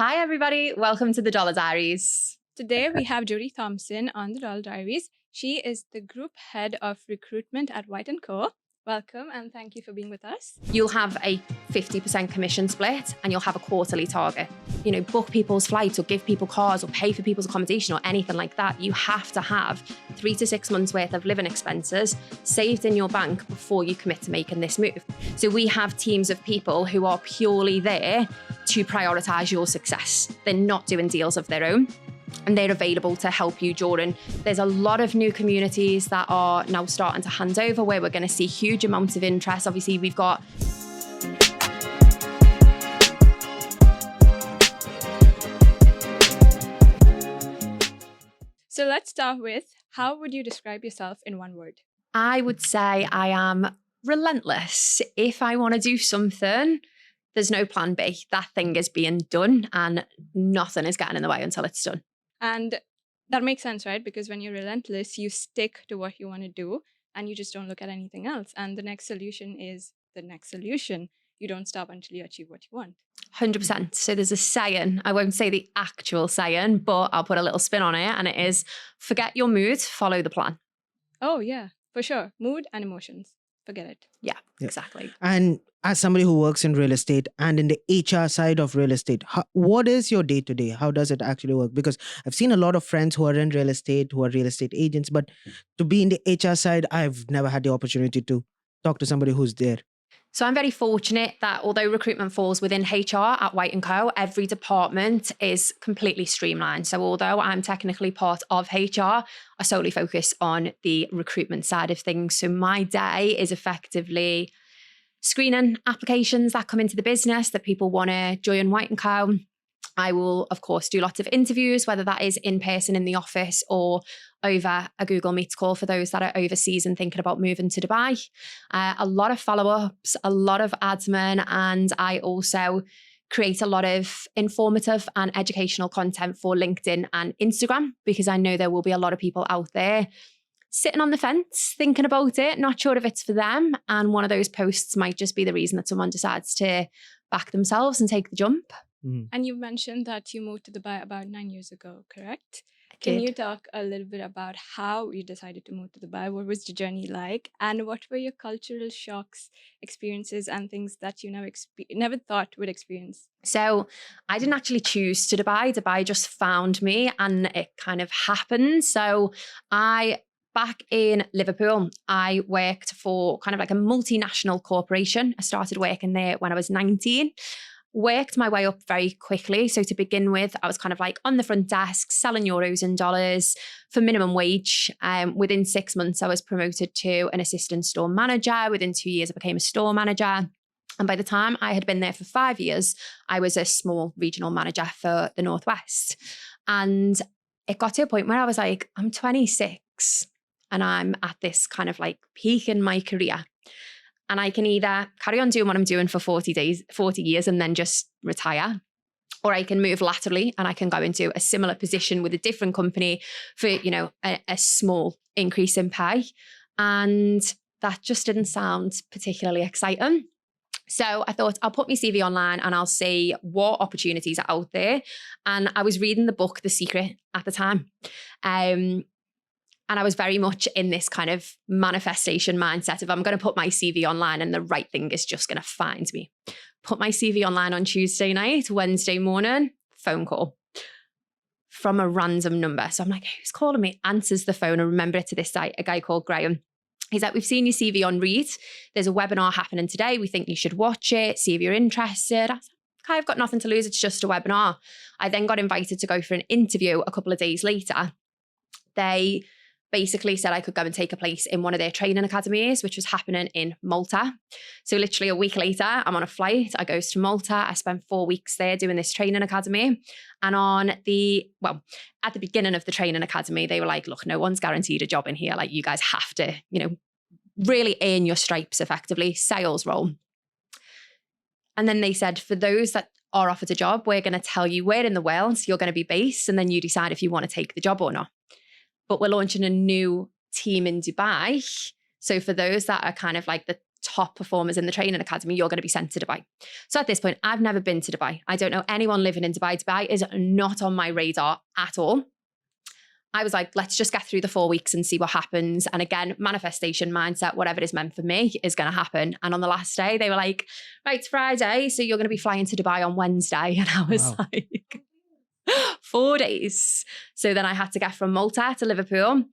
Hi, everybody. Welcome to the Dollar Diaries. Today, we have Jodi Thompson on the Dollar Diaries. She is the Group Head of Recruitment at White & Co. Welcome and thank you for being with us. You'll have a 50% commission split and you'll have a quarterly target. You know, book people's flights or give people cars or pay for people's accommodation or anything like that. You have to have 3 to 6 months worth of living expenses saved in your bank before you commit to making this move. So we have teams of people who are purely there to prioritize your success. They're not doing deals of their own. And they're available to help you, Jordan. There's a lot of new communities that are now starting to hand over where we're going to see huge amounts of interest. Obviously, we've got So let's start with, how would you describe yourself in one word? I would say I am relentless. If I want to do something, there's no plan B. That thing is being done and nothing is getting in the way until it's done. And that makes sense, right? Because when you're relentless, you stick to what you want to do and you just don't look at anything else. And the next solution is the next solution. You don't stop until you achieve what you want. 100%. So there's a saying, I won't say the actual saying, but I'll put a little spin on it. And it is, forget your mood, follow the plan. Oh, yeah, for sure. Mood and emotions. Forget it. Yeah, exactly. And as somebody who works in real estate and in the HR side of real estate, what is your day-to-day? How does it actually work? Because I've seen a lot of friends who are in real estate, who are real estate agents, but to be in the HR side, I've never had the opportunity to talk to somebody who's there. So I'm very fortunate that although recruitment falls within HR at White & Co, every department is completely streamlined. So although I'm technically part of HR, I solely focus on the recruitment side of things. So my day is effectively screening applications that come into the business that people want to join White & Co. I will, of course, do lots of interviews, whether that is in person in the office or over a Google Meet call for those that are overseas and thinking about moving to Dubai. A lot of follow-ups, a lot of admin, and I also create a lot of informative and educational content for LinkedIn and Instagram, because I know there will be a lot of people out there sitting on the fence, thinking about it, not sure if it's for them. And one of those posts might just be the reason that someone decides to back themselves and take the jump. And you mentioned that you moved to Dubai about 9 years ago, correct? Did. Can you talk a little bit about how you decided to move to Dubai? What was the journey like? And what were your cultural shocks, experiences, and things that you never thought would experience? So I didn't actually choose to Dubai. Dubai just found me and it kind of happened. So back in Liverpool, I worked for kind of like a multinational corporation. I started working there when I was 19. Worked my way up very quickly. So to begin with, I was kind of like on the front desk, selling euros and dollars for minimum wage. Within 6 months, I was promoted to an assistant store manager. Within 2 years, I became a store manager. And by the time I had been there for 5 years, I was a small regional manager for the Northwest. And it got to a point where I was like, I'm 26 and I'm at this kind of like peak in my career. And I can either carry on doing what I'm doing for 40 years and then just retire, or I can move laterally and I can go into a similar position with a different company for, you know, a small increase in pay. And that just didn't sound particularly exciting. So I thought I'll put my CV online and I'll see what opportunities are out there. And I was reading the book, The Secret, at the time. And I was very much in this kind of manifestation mindset of I'm going to put my CV online and the right thing is just going to find me. Put my CV online on Tuesday night, Wednesday morning, phone call from a random number. So I'm like, who's calling me? Answers the phone. I remember it to this day, a guy called Graham. He's like, we've seen your CV on Read. There's a webinar happening today. We think you should watch it, see if you're interested. I was like, okay, I've got nothing to lose. It's just a webinar. I then got invited to go for an interview a couple of days later. They basically said I could go and take a place in one of their training academies, which was happening in Malta. So literally a week later, I'm on a flight. I goes to Malta. I spent 4 weeks there doing this training academy. And at the beginning of the training academy, they were like, look, no one's guaranteed a job in here. Like, you guys have to, you know, really earn your stripes effectively, sales role. And then they said, for those that are offered a job, we're going to tell you where in the world you're going to be based, and then you decide if you want to take the job or not. But we're launching a new team in Dubai. So for those that are kind of like the top performers in the training academy, you're going to be sent to Dubai. So at this point, I've never been to Dubai. I don't know anyone living in Dubai. Dubai is not on my radar at all. I was like, let's just get through the 4 weeks and see what happens. And again, manifestation mindset, whatever is meant for me is going to happen. And on the last day, they were like, right, it's Friday, so you're going to be flying to Dubai on Wednesday. And I was like, 4 days. So then I had to get from Malta to Liverpool,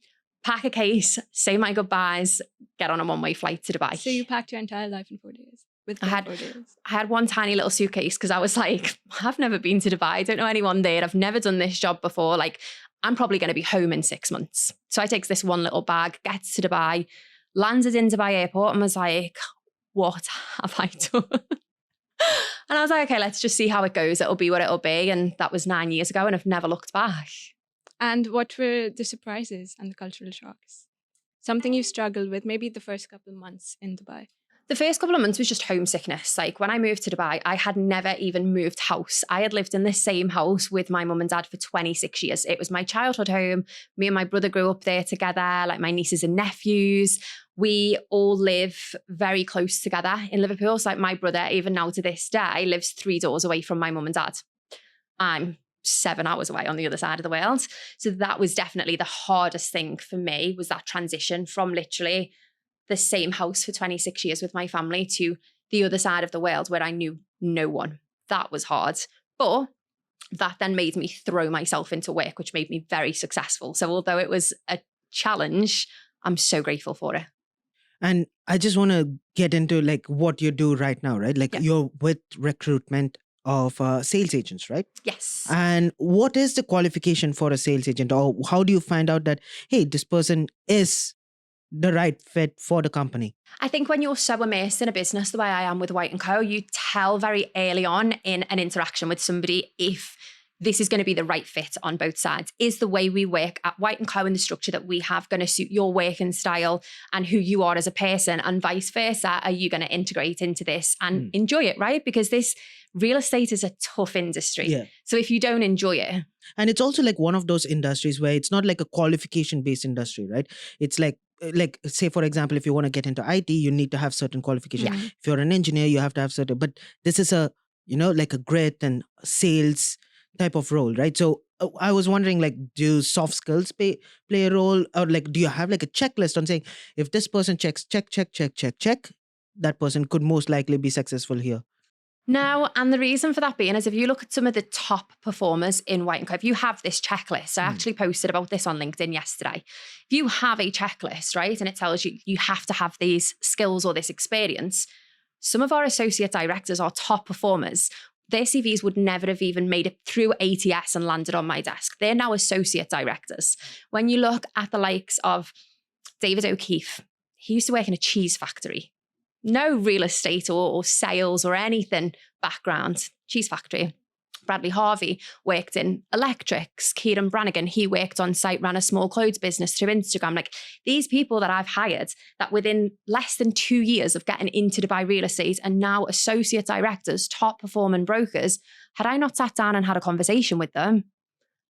pack a case, say my goodbyes, get on a one-way flight to Dubai. So you packed your entire life in 4 days? With 4 days? I had one tiny little suitcase because I was like, I've never been to Dubai. I don't know anyone there. I've never done this job before. Like, I'm probably going to be home in 6 months. So I takes this one little bag, gets to Dubai, landed in Dubai airport and was like, what have I done? And I was like, okay, let's just see how it goes. It'll be what it'll be. And that was 9 years ago and I've never looked back. And what were the surprises and the cultural shocks? Something you struggled with, maybe the first couple of months in Dubai? The first couple of months was just homesickness. Like when I moved to Dubai, I had never even moved house. I had lived in the same house with my mum and dad for 26 years. It was my childhood home. Me and my brother grew up there together, like my nieces and nephews. We all live very close together in Liverpool. So like my brother, even now to this day, lives 3 doors away from my mum and dad. I'm 7 hours away on the other side of the world. So that was definitely the hardest thing for me, was that transition from literally the same house for 26 years with my family to the other side of the world where I knew no one. That was hard. But that then made me throw myself into work, which made me very successful. So although it was a challenge, I'm so grateful for it. And I just want to get into like what you do right now, right? Like you're with recruitment of sales agents, right? Yes. And what is the qualification for a sales agent, or how do you find out that, hey, this person is the right fit for the company? I think when you're so immersed in a business the way I am with White & Co, you tell very early on in an interaction with somebody if this is going to be the right fit on both sides. Is the way we work at White & Co and the structure that we have going to suit your working style and who you are as a person, and vice versa? Are you going to integrate into this and enjoy it, right? Because this real estate is a tough industry. Yeah. So if you don't enjoy it. And it's also like one of those industries where it's not like a qualification based industry, right? It's like say for example, if you want to get into IT, you need to have certain qualifications. Yeah. If you're an engineer, you have to have certain, but this is a, like a grit and sales type of role, right? So I was wondering, like, do soft skills play a role, or like, do you have like a checklist on saying if this person checks check, that person could most likely be successful here? No, and the reason for that being is if you look at some of the top performers in White & Co, if you have this checklist, I actually posted about this on LinkedIn yesterday. If you have a checklist, right, and it tells you you have to have these skills or this experience, some of our associate directors, our top performers, their CVs would never have even made it through ATS and landed on my desk. They're now associate directors. When you look at the likes of David O'Keefe, he used to work in a cheese factory. No real estate or sales or anything background, cheese factory. Bradley Harvey worked in electrics. Kieran Brannigan, he worked on site, ran a small clothes business through Instagram. Like these people that I've hired that within less than 2 years of getting into Dubai real estate and now associate directors, top performing brokers, had I not sat down and had a conversation with them,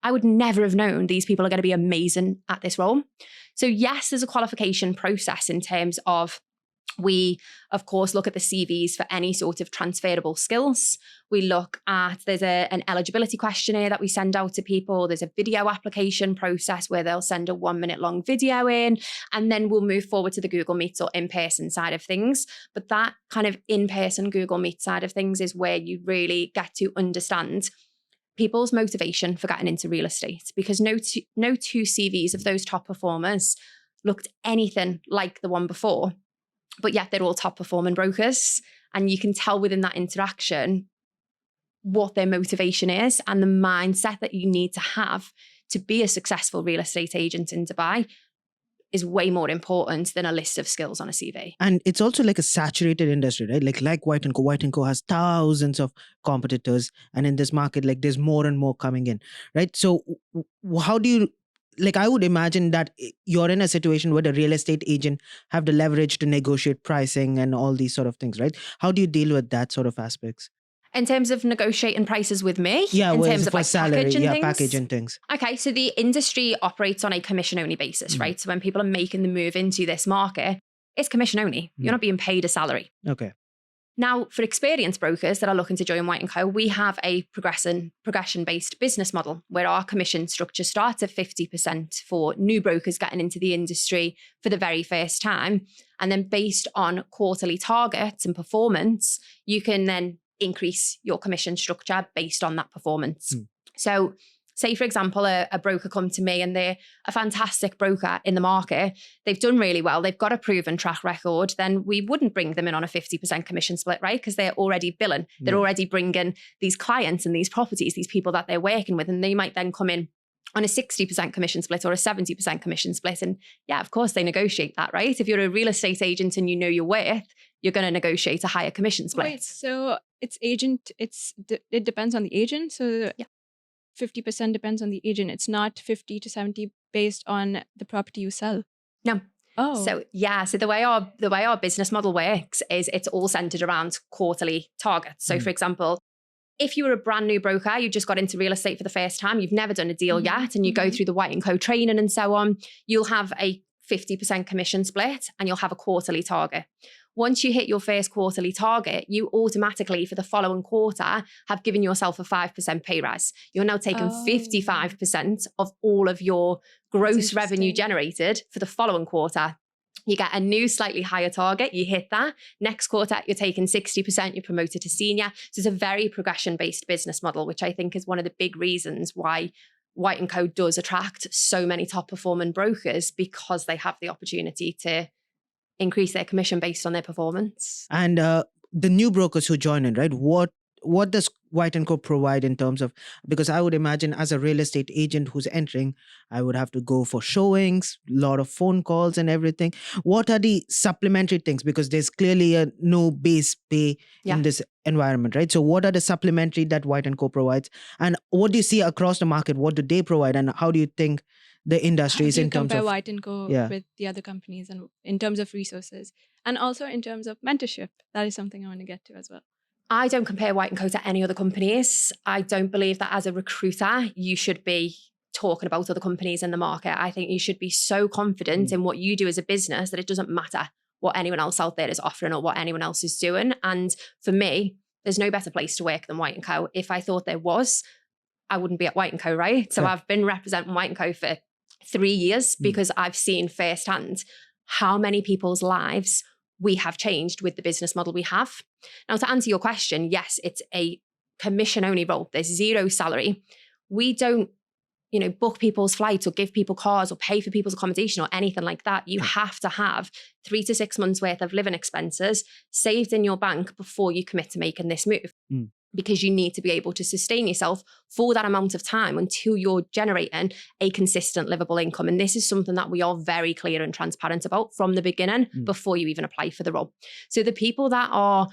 I would never have known these people are going to be amazing at this role. So yes, there's a qualification process in terms of we, of course, look at the CVs for any sort of transferable skills. We look at, there's an eligibility questionnaire that we send out to people. There's a video application process where they'll send a 1 minute long video in, and then we'll move forward to the Google Meets or in-person side of things. But that kind of in-person Google Meet side of things is where you really get to understand people's motivation for getting into real estate, because no two CVs of those top performers looked anything like the one before. But yet they're all top performing brokers. And you can tell within that interaction what their motivation is and the mindset that you need to have to be a successful real estate agent in Dubai is way more important than a list of skills on a CV. And it's also like a saturated industry, right? Like White & Co. White & Co. has thousands of competitors. And in this market, like there's more and more coming in, right? So how do you... Like, I would imagine that you're in a situation where the real estate agent have the leverage to negotiate pricing and all these sort of things, right? How do you deal with that sort of aspects? In terms of negotiating prices with me? Yeah, in well, terms of for like salary, package and things? package and things. Okay, so the industry operates on a commission-only basis, right? So when people are making the move into this market, it's commission only. You're not being paid a salary. Okay. Now, for experienced brokers that are looking to join White & Co, we have a progression-based business model where our commission structure starts at 50% for new brokers getting into the industry for the very first time. And then based on quarterly targets and performance, you can then increase your commission structure based on that performance. So say, for example, a broker come to me and they're a fantastic broker in the market. They've done really well. They've got a proven track record. Then we wouldn't bring them in on a 50% commission split, right? Because they're already billing. They're already bringing these clients and these properties, these people that they're working with. And they might then come in on a 60% commission split or a 70% commission split. And yeah, of course, they negotiate that, right? If you're a real estate agent and you know your worth, you're going to negotiate a higher commission split. Wait, so it depends on the agent. So 50% depends on the agent. It's not 50 to 70 based on the property you sell. No. Oh. So the way our business model works is it's all centered around quarterly targets. So for example, if you were a brand new broker, you just got into real estate for the first time, you've never done a deal yet, and you go through the White & Co training and so on, you'll have a 50% commission split and you'll have a quarterly target. Once you hit your first quarterly target, you automatically, for the following quarter, have given yourself a 5% pay rise. You're now taking 55% of all of your gross revenue generated for the following quarter. You get a new, slightly higher target. You hit that. Next quarter, you're taking 60%. You're promoted to senior. So it's a very progression-based business model, which I think is one of the big reasons why White & Co does attract so many top-performing brokers, because they have the opportunity to increase their commission based on their performance. And the new brokers who join in, right? What does White & Co provide in terms of, because I would imagine as a real estate agent who's entering, I would have to go for showings, a lot of phone calls and everything. What are the supplementary things? Because there's clearly a no base pay in this environment, right? So what are the supplementary that White & Co provides? And what do you see across the market? What do they provide? And how do you think the industry is in terms of White & Co with the other companies, and in terms of resources, and also in terms of mentorship? That is something I want to get to as well. I don't compare White & Co to any other companies. I don't believe that as a recruiter, you should be talking about other companies in the market. I think you should be so confident in what you do as a business that it doesn't matter what anyone else out there is offering or what anyone else is doing. And for me, there's no better place to work than White & Co. If I thought there was, I wouldn't be at White & Co, right? So I've been representing White & Co for 3 years because I've seen firsthand how many people's lives we have changed with the business model we have. Now, to answer your question, yes, it's a commission-only role. There's zero salary. We don't, book people's flights or give people cars or pay for people's accommodation or anything like that. You have to have 3 to 6 months worth of living expenses saved in your bank before you commit to making this move. Because you need to be able to sustain yourself for that amount of time until you're generating a consistent livable income. And this is something that we are very clear and transparent about from the beginning before you even apply for the role. So the people that are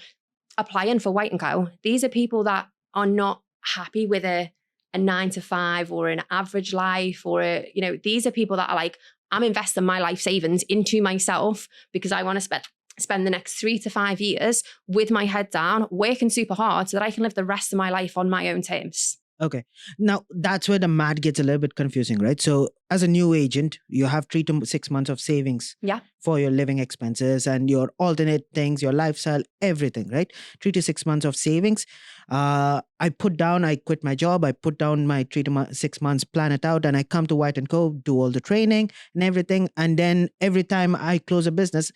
applying for White & Co, these are people that are not happy with a 9 to 5 or an average life, or these are people that are like, I'm investing my life savings into myself because I want to spend the next 3 to 5 years with my head down, working super hard so that I can live the rest of my life on my own terms. Okay. Now, that's where the math gets a little bit confusing, right? So as a new agent, you have 3 to 6 months of savings for your living expenses and your alternate things, your lifestyle, everything, right? 3 to 6 months of savings. I quit my job, I put down my 3 to 6 months, plan it out, and I come to White & Co, do all the training and everything. And then every time I close a business,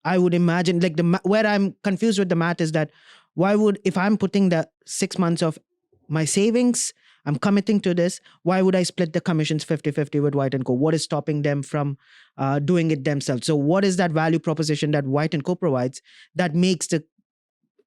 I would imagine, like, where I'm confused with the math is that if I'm putting the 6 months of my savings, I'm committing to this, why would I split the commissions 50-50 with White & Co? What is stopping them from doing it themselves? So what is that value proposition that White & Co provides that makes the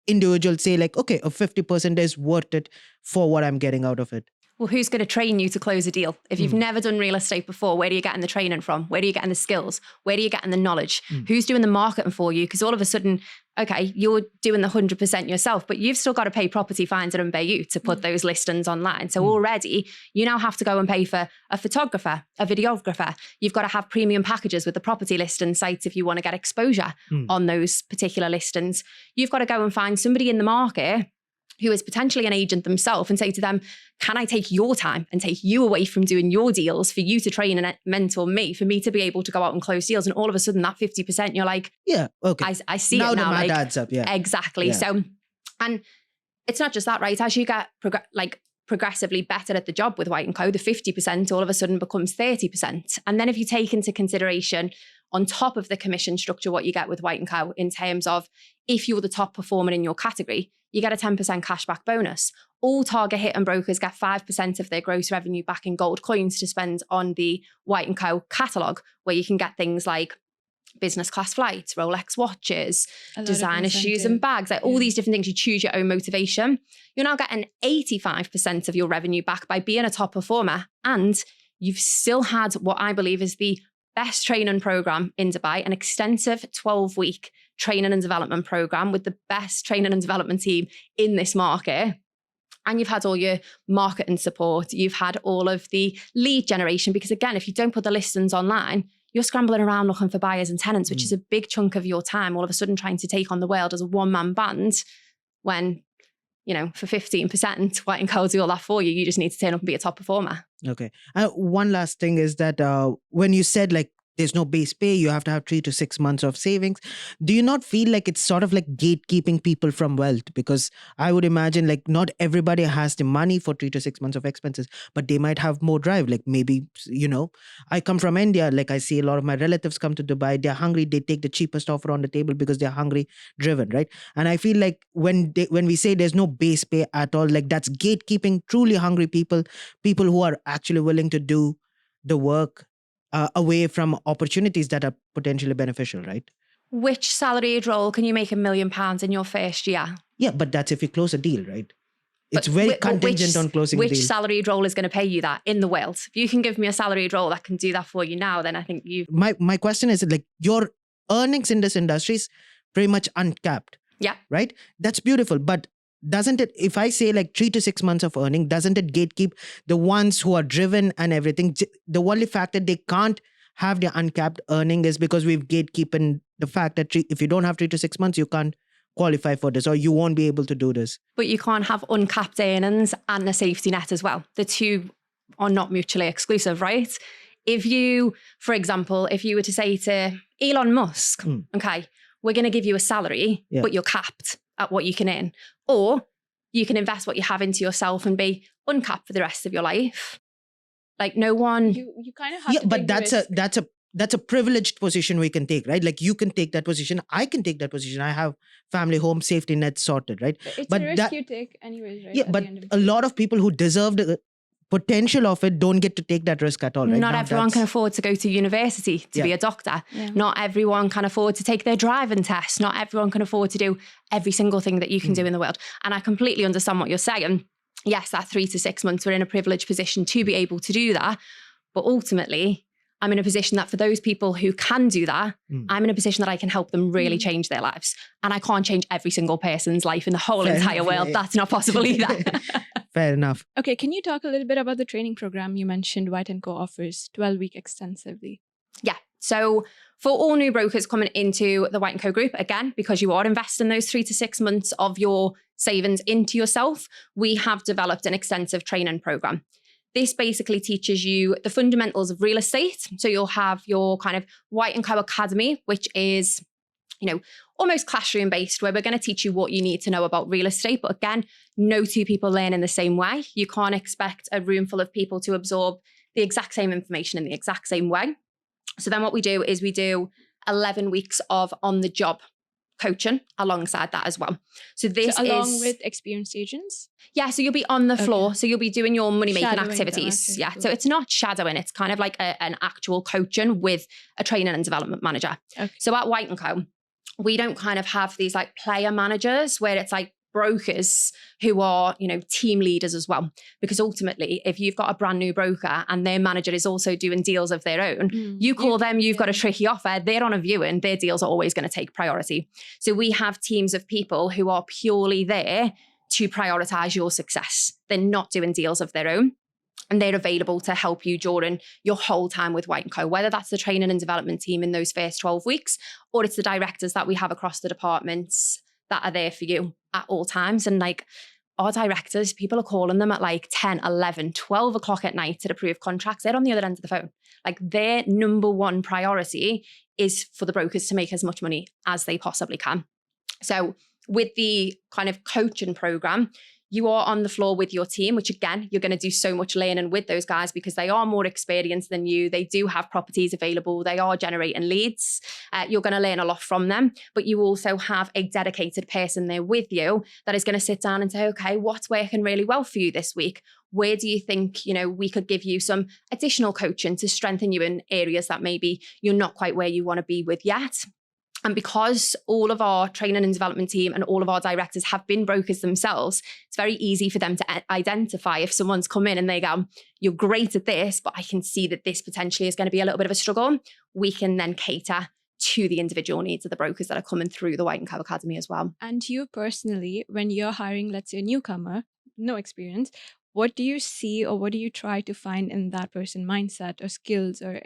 individual say, like, okay, a 50% is worth it for what I'm getting out of it? Well, who's going to train you to close a deal? If you've never done real estate before, where do you get in the training from? Where do you get in the skills? Where do you get in the knowledge? Who's doing the marketing for you? Because all of a sudden, okay, you're doing the 100% yourself, but you've still got to pay property fines and MBU to put those listings online. So already you now have to go and pay for a photographer, a videographer. You've got to have premium packages with the property listing sites if you want to get exposure on those particular listings. You've got to go and find somebody in the market who is potentially an agent themselves and say to them, can I take your time and take you away from doing your deals for you to train and mentor me, for me to be able to go out and close deals? And all of a sudden that 50%, you're like, Yeah. Okay. I see Now it now. the math Like, adds up. Yeah. exactly. Yeah. So, and it's not just that, right? As you get progressively better at the job with White & Co, the 50% all of a sudden becomes 30%. And then if you take into consideration on top of the commission structure, what you get with White & Co in terms of if you're the top performer in your category, you get a 10% cashback bonus. All target hit and brokers get 5% of their gross revenue back in gold coins to spend on the White & Co catalogue, where you can get things like business class flights, Rolex watches, designer shoes and bags, like all these different things. You choose your own motivation. You're now getting 85% of your revenue back by being a top performer. And you've still had what I believe is the best training program in Dubai, an extensive 12-week training and development program with the best training and development team in this market. And you've had all your marketing support. You've had all of the lead generation, because again, if you don't put the listings online, you're scrambling around looking for buyers and tenants, which is a big chunk of your time, all of a sudden trying to take on the world as a one-man band when, for 15%, White & Co will do all that for you. You just need to turn up and be a top performer. Okay. One last thing is that when you said like there's no base pay, you have to have 3 to 6 months of savings. Do you not feel like it's sort of like gatekeeping people from wealth? Because I would imagine like not everybody has the money for 3 to 6 months of expenses, but they might have more drive. Like maybe, I come from India. Like I see a lot of my relatives come to Dubai. They're hungry. They take the cheapest offer on the table because they're hungry driven, right? And I feel like when we say there's no base pay at all, like that's gatekeeping truly hungry people who are actually willing to do the work away from opportunities that are potentially beneficial, right? Which salaried role can you make £1 million in your first year? Yeah, but that's if you close a deal, right? It's very contingent on closing a deal. Which salaried role is going to pay you that in the world? If you can give me a salaried role that can do that for you now, then I think you... My question is like your earnings in this industry is pretty much uncapped. Yeah. Right? That's beautiful. But doesn't it, if I say like 3 to 6 months of earning, doesn't it gatekeep the ones who are driven and everything? The only fact that they can't have the uncapped earning is because we've gatekeeping the fact that if you don't have 3 to 6 months, you can't qualify for this or you won't be able to do this. But you can't have uncapped earnings and a safety net as well. The two are not mutually exclusive, right? If you, for example, if you were to say to Elon Musk, okay, we're going to give you a salary, but you're capped at what you can earn. Or you can invest what you have into yourself and be uncapped for the rest of your life. Like no one... You kind of have to but that's a privileged position we can take, right? Like you can take that position. I can take that position. I have family, home, safety net sorted, right? It's a risk you take anyways, right? Yeah, but a lot of people who deserve the potential of it don't get to take that risk at all, right? Not everyone can afford to go to university to be a doctor. Yeah. Not everyone can afford to take their driving test. Not everyone can afford to do every single thing that you can do in the world. And I completely understand what you're saying. Yes, that 3 to 6 months, we're in a privileged position to be able to do that. But ultimately, I'm in a position that for those people who can do that, I'm in a position that I can help them really change their lives. And I can't change every single person's life in the whole entire world. That's not possible either. Fair enough. Okay, can you talk a little bit about the training program you mentioned White & Co offers 12-week extensively? Yeah. So for all new brokers coming into the White & Co group, again, because you are investing those 3 to 6 months of your savings into yourself, we have developed an extensive training program. This basically teaches you the fundamentals of real estate. So you'll have your kind of White & Co Academy, which is, almost classroom based, where we're going to teach you what you need to know about real estate. But again, no two people learn in the same way. You can't expect a room full of people to absorb the exact same information in the exact same way. So then what we do is we do 11 weeks of on-the-job coaching alongside that as well. So this along with experienced agents? Yeah, so you'll be on the floor. So you'll be doing your money-making activities. Yeah, so it's not shadowing. It's kind of like an actual coaching with a training and development manager. Okay. So at White & Co, we don't kind of have these like player managers where it's like brokers who are, team leaders as well. Because ultimately, if you've got a brand new broker and their manager is also doing deals of their own, you call them, you've got a tricky offer, they're on a viewing, their deals are always going to take priority. So we have teams of people who are purely there to prioritize your success. They're not doing deals of their own. And they're available to help you during your whole time with White & Co, whether that's the training and development team in those first 12 weeks, or it's the directors that we have across the departments that are there for you at all times. And like, our directors, people are calling them at like 10, 11, 12 o'clock at night to approve contracts. They're on the other end of the phone. Like their number one priority is for the brokers to make as much money as they possibly can. So with the kind of coaching program, you are on the floor with your team, which again, you're going to do so much learning with those guys because they are more experienced than you. They do have properties available. They are generating leads. You're going to learn a lot from them, but you also have a dedicated person there with you that is going to sit down and say, okay, what's working really well for you this week? Where do you think, we could give you some additional coaching to strengthen you in areas that maybe you're not quite where you want to be with yet? And because all of our training and development team and all of our directors have been brokers themselves, it's very easy for them to identify if someone's come in and they go, you're great at this, but I can see that this potentially is going to be a little bit of a struggle. We can then cater to the individual needs of the brokers that are coming through the White and Co Academy as well. And you personally, when you're hiring, let's say a newcomer, no experience, what do you see or what do you try to find in that person mindset or skills or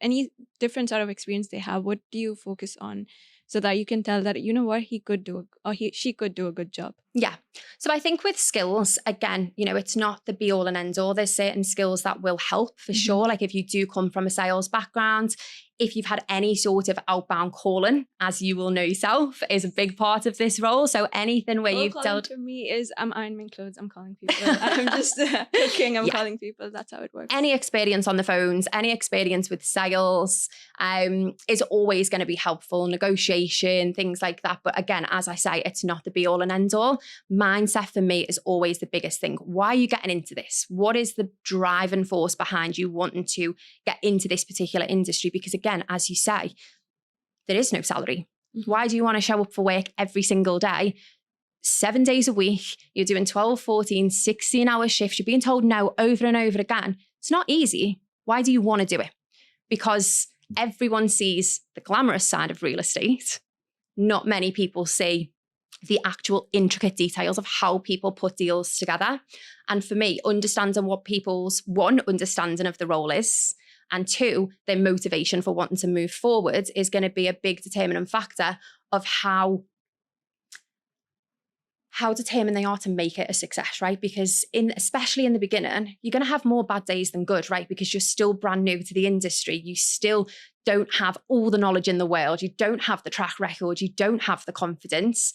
any different sort of experience they have? What do you focus on so that you can tell that, what, she could do a good job? Yeah. So I think with skills, again, it's not the be all and end all. There's certain skills that will help for sure. Like if you do come from a sales background, if you've had any sort of outbound calling, as you will know yourself, is a big part of this role. So anything where you've dealt... For me is I'm ironing clothes, I'm calling people. I'm just cooking, I'm calling people. That's how it works. Any experience on the phones, any experience with sales is always going to be helpful. Negotiation, things like that. But again, as I say, it's not the be all and end all. Mindset for me is always the biggest thing. Why are you getting into this? What is the driving force behind you wanting to get into this particular industry? Because again, as you say, there is no salary. Why do you want to show up for work every single day, 7 days a week? You're doing 12, 14, 16-hour shifts. You're being told no over and over again. It's not easy. Why do you want to do it? Because everyone sees the glamorous side of real estate. Not many people see the actual intricate details of how people put deals together. And for me, understanding what people's, one, understanding of the role is, and two, their motivation for wanting to move forward is going to be a big determining factor of how determined they are to make it a success, right? Because especially in the beginning, you're going to have more bad days than good, right? Because you're still brand new to the industry. You still don't have all the knowledge in the world. You don't have the track record. You don't have the confidence.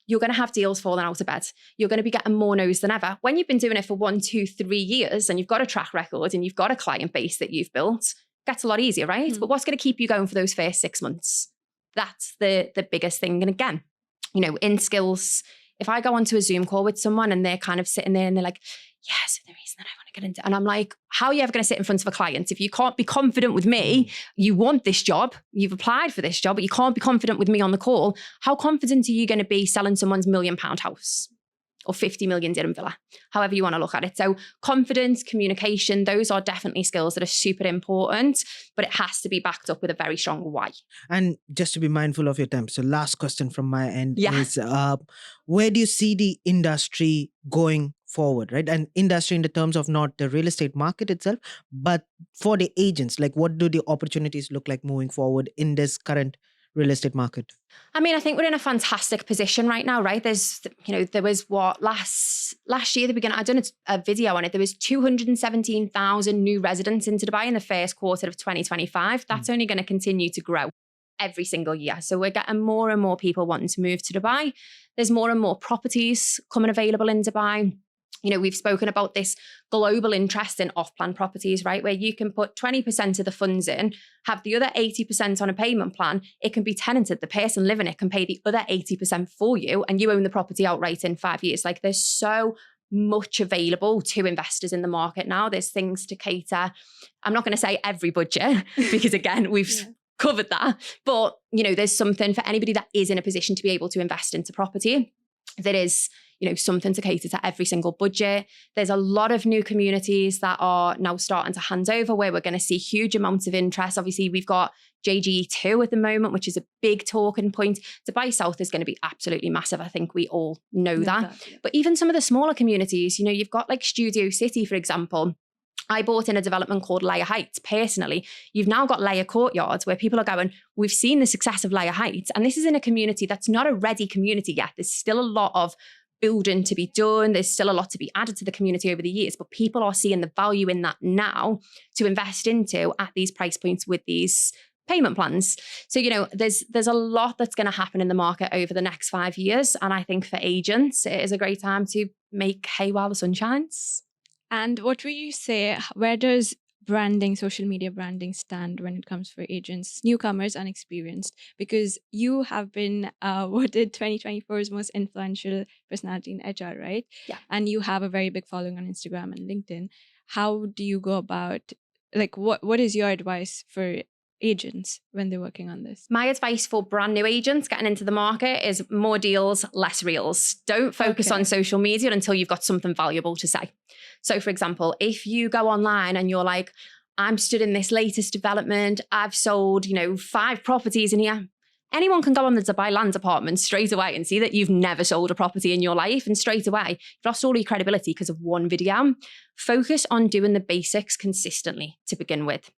You're going to have deals falling out of bed. You're going to be getting more no's than ever. When you've been doing it for 1, 2, 3 years and you've got a track record and you've got a client base that you've built, it gets a lot easier, right? But what's going to keep you going for those first 6 months? That's the biggest thing. And again, in skills, if I go onto a Zoom call with someone and they're kind of sitting there and they're like, yeah, so the reason that I want to get into, and I'm like, how are you ever going to sit in front of a client? If you can't be confident with me, you want this job, you've applied for this job, but you can't be confident with me on the call. How confident are you going to be selling someone's £1 million house or 50 million dirham villa? However you want to look at it. So confidence, communication, those are definitely skills that are super important, but it has to be backed up with a very strong why. And just to be mindful of your time. So last question from my end is, where do you see the industry going forward, right? And industry in the terms of not the real estate market itself, but for the agents, like what do the opportunities look like moving forward in this current real estate market? I mean, I think we're in a fantastic position right now, right? There was last year, the beginning, I done a video on it. There was 217,000 new residents into Dubai in the first quarter of 2025. That's only going to continue to grow every single year. So we're getting more and more people wanting to move to Dubai. There's more and more properties coming available in Dubai. We've spoken about this global interest in off-plan properties, right? Where you can put 20% of the funds in, have the other 80% on a payment plan. It can be tenanted. The person living it can pay the other 80% for you and you own the property outright in 5 years. Like there's so much available to investors in the market now. There's things to cater. I'm not going to say every budget because again, we've covered that. But, there's something for anybody that is in a position to be able to invest into property. There is something to cater to every single budget. There's a lot of new communities that are now starting to hand over where we're going to see huge amounts of interest. Obviously, we've got JGE2 at the moment, which is a big talking point. Dubai South is going to be absolutely massive. I think we all know that. But even some of the smaller communities, you've got like Studio City, for example. I bought in a development called Layer Heights. Personally, you've now got Layer Courtyards where people are going, we've seen the success of Layer Heights. And this is in a community that's not a ready community yet. There's still a lot of building to be done. There's still a lot to be added to the community over the years, but people are seeing the value in that now to invest into at these price points with these payment plans. So, there's a lot that's going to happen in the market over the next 5 years. And I think for agents, it is a great time to make hay while the sun shines. And what would you say, where does branding, social media branding stand when it comes for agents, newcomers, unexperienced? Because you have been voted 2024's most influential personality in HR, right? Yeah. And you have a very big following on Instagram and LinkedIn. How do you go about, what is your advice for agents when they're working on this? My advice for brand new agents getting into the market is more deals, less reels. Don't focus on social media until you've got something valuable to say. So for example, if you go online and you're like, I'm stood in this latest development, I've sold, 5 properties in here. Anyone can go on the Dubai land department straight away and see that you've never sold a property in your life. And straight away, you've lost all your credibility because of one video. Focus on doing the basics consistently to begin with.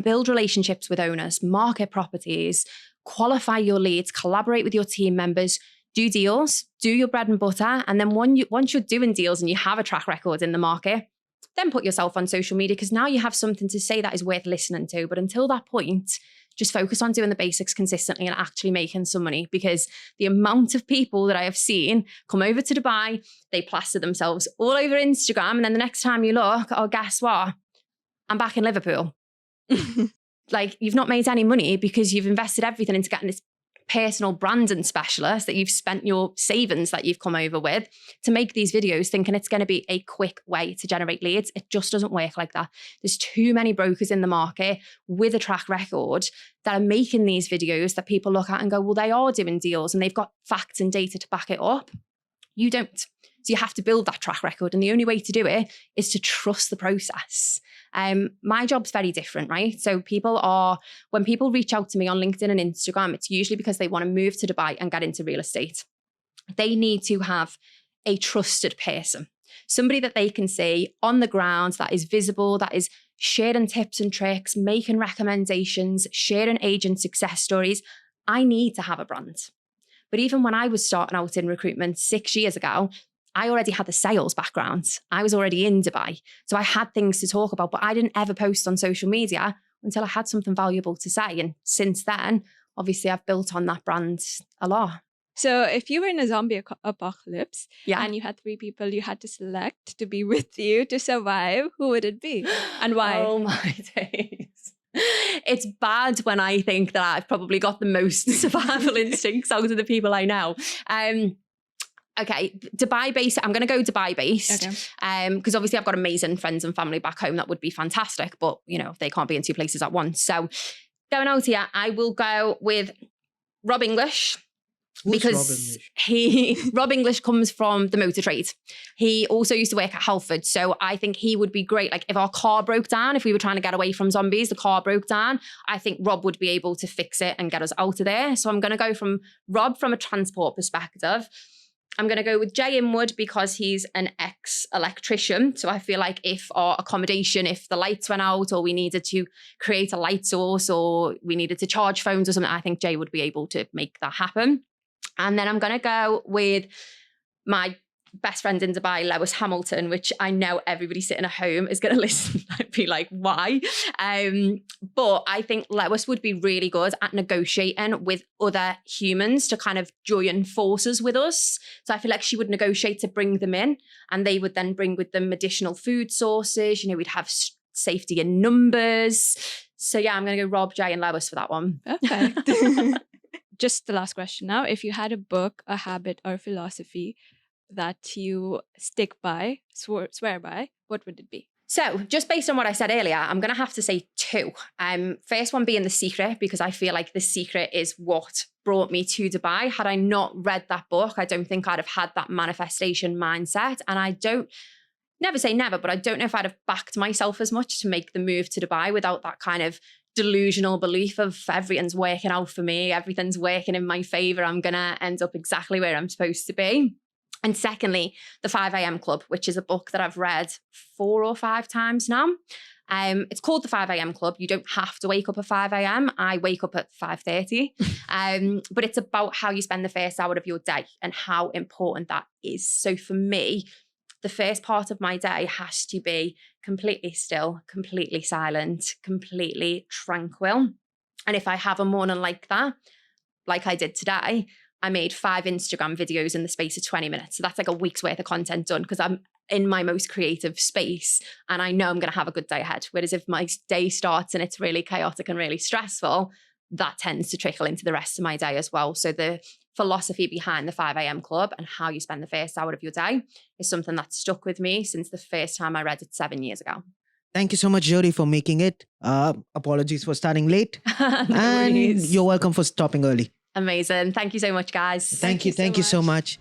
Build relationships with owners, market properties, qualify your leads, collaborate with your team members, do deals, do your bread and butter. And then once you're doing deals and you have a track record in the market, then put yourself on social media, because now you have something to say that is worth listening to. But until that point, just focus on doing the basics consistently and actually making some money, because the amount of people that I have seen come over to Dubai, they plaster themselves all over Instagram. And then the next time you look, oh, guess what? I'm back in Liverpool. Like, you've not made any money because you've invested everything into getting this personal branding specialist that you've spent your savings that you've come over with to make these videos, thinking it's going to be a quick way to generate leads. It just doesn't work like that. There's too many brokers in the market with a track record that are making these videos that people look at and go, well, they are doing deals and they've got facts and data to back it up. You don't. So you have to build that track record. And the only way to do it is to trust the process. My job's very different, right? So when people reach out to me on LinkedIn and Instagram, it's usually because they want to move to Dubai and get into real estate. They need to have a trusted person, somebody that they can see on the ground, that is visible, that is sharing tips and tricks, making recommendations, sharing agent success stories. I need to have a brand. But even when I was starting out in recruitment 6 years ago, I already had the sales background. I was already in Dubai. So I had things to talk about, but I didn't ever post on social media until I had something valuable to say. And since then, obviously, I've built on that brand a lot. So if you were in a zombie apocalypse Yeah. and you had 3 people you had to select to be with you to survive, who would it be and why? Oh my days. It's bad when I think that I've probably got the most survival instincts out of the people I know. Okay, Dubai based. I'm going to go Dubai based. Okay. Because obviously I've got amazing friends and family back home. That would be fantastic, but they can't be in 2 places at once. So going out here, I will go with Rob English. Who's because Rob English? Rob English comes from the motor trade. He also used to work at Halford. So I think he would be great. Like if our car broke down, if we were trying to get away from zombies, the car broke down, I think Rob would be able to fix it and get us out of there. So I'm going to go from Rob from a transport perspective. I'm going to go with Jay Inwood because he's an ex-electrician. So I feel like if our accommodation, if the lights went out or we needed to create a light source or we needed to charge phones or something, I think Jay would be able to make that happen. And then I'm going to go with my best friend in Dubai, Lewis Hamilton, which I know everybody sitting at home is going to listen and be like, why? But I think Lewis would be really good at negotiating with other humans to kind of join forces with us. So I feel like she would negotiate to bring them in and they would then bring with them additional food sources. We'd have safety in numbers. So yeah, I'm going to go Rob, Jay and Lewis for that one. Perfect. Just the last question now. If you had a book, a habit or a philosophy that you stick by, swear by, what would it be? So just based on what I said earlier, I'm going to have to say 2. First one being The Secret, because I feel like The Secret is what brought me to Dubai. Had I not read that book, I don't think I'd have had that manifestation mindset. And never say never, but I don't know if I'd have backed myself as much to make the move to Dubai without that kind of delusional belief of everything's working out for me, everything's working in my favor, I'm going to end up exactly where I'm supposed to be. And secondly, the 5 a.m. Club, which is a book that I've read 4 or 5 times now. It's called the 5 a.m. Club. You don't have to wake up at 5 a.m. I wake up at 5:30. But it's about how you spend the first hour of your day and how important that is. So for me, the first part of my day has to be completely still, completely silent, completely tranquil. And if I have a morning like that, like I did today, I made 5 Instagram videos in the space of 20 minutes. So that's like a week's worth of content done because I'm in my most creative space and I know I'm going to have a good day ahead. Whereas if my day starts and it's really chaotic and really stressful, that tends to trickle into the rest of my day as well. So the philosophy behind the 5 a.m. Club and how you spend the first hour of your day is something that's stuck with me since the first time I read it 7 years ago. Thank you so much, Jodi, for making it. Apologies for starting late. No And worries. you're welcome for stopping early. Amazing. Thank you so much, guys. Thank you so much.